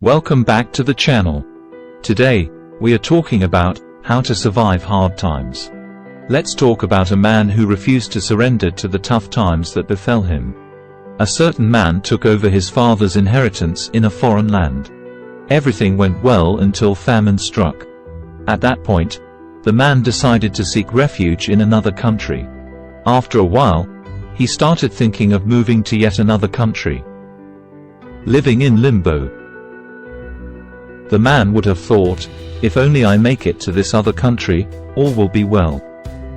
Welcome back to the channel. Today, we are talking about how to survive hard times. Let's talk about a man who refused to surrender to the tough times that befell him. A certain man took over his father's inheritance in a foreign land. Everything went well until famine struck. At that point, the man decided to seek refuge in another country. After a while, he started thinking of moving to yet another country. Living in limbo. The man would have thought, if only I make it to this other country, all will be well.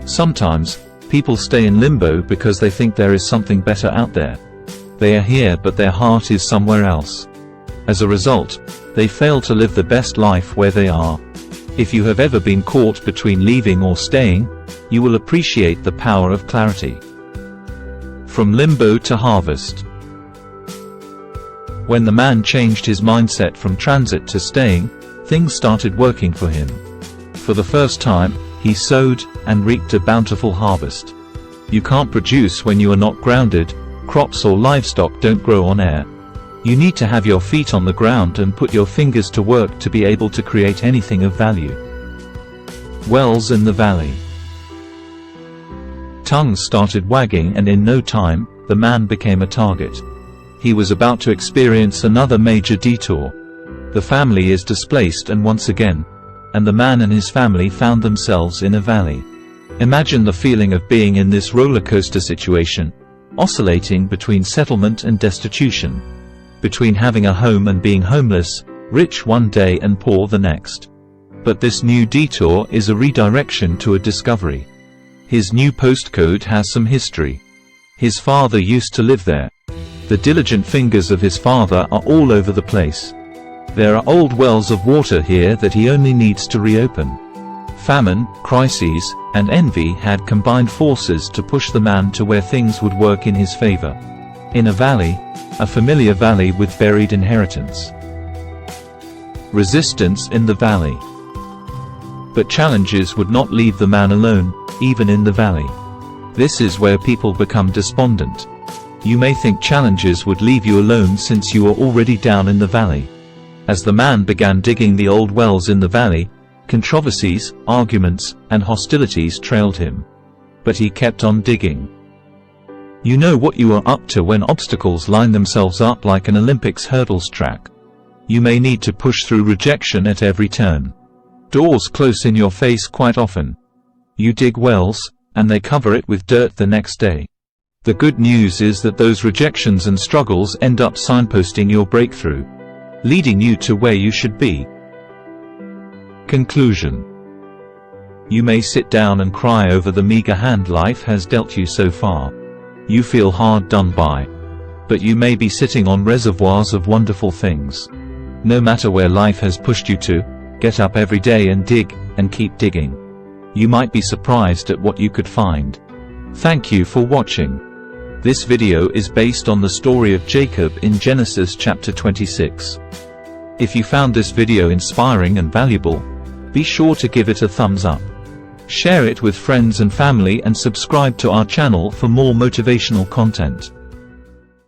Sometimes, people stay in limbo because they think there is something better out there. They are here but their heart is somewhere else. As a result, they fail to live the best life where they are. If you have ever been caught between leaving or staying, you will appreciate the power of clarity. From limbo to harvest. When the man changed his mindset from transit to staying, things started working for him. For the first time, he sowed and reaped a bountiful harvest. You can't produce when you are not grounded. Crops or livestock don't grow on air. You need to have your feet on the ground and put your fingers to work to be able to create anything of value. Wells in the valley. Tongues started wagging and in no time, the man became a target. He was about to experience another major detour. The family is displaced and once again, and the man and his family found themselves in a valley. Imagine the feeling of being in this roller coaster situation, oscillating between settlement and destitution, between having a home and being homeless, rich one day and poor the next. But this new detour is a redirection to a discovery. His new postcode has some history. His father used to live there. The diligent fingers of his father are all over the place. There are old wells of water here that he only needs to reopen. Famine, crises, and envy had combined forces to push the man to where things would work in his favor. In a valley, a familiar valley with buried inheritance. Resistance in the valley. But challenges would not leave the man alone, even in the valley. This is where people become despondent. You may think challenges would leave you alone since you are already down in the valley. As the man began digging the old wells in the valley, controversies, arguments, and hostilities trailed him. But he kept on digging. You know what you are up to when obstacles line themselves up like an Olympics hurdles track. You may need to push through rejection at every turn. Doors close in your face quite often. You dig wells, and they cover it with dirt the next day. The good news is that those rejections and struggles end up signposting your breakthrough, leading you to where you should be. Conclusion. You may sit down and cry over the meager hand life has dealt you so far. You feel hard done by. But you may be sitting on reservoirs of wonderful things. No matter where life has pushed you to, get up every day and dig, and keep digging. You might be surprised at what you could find. Thank you for watching. This video is based on the story of Jacob in Genesis chapter 26. If you found this video inspiring and valuable, be sure to give it a thumbs up. Share it with friends and family and subscribe to our channel for more motivational content.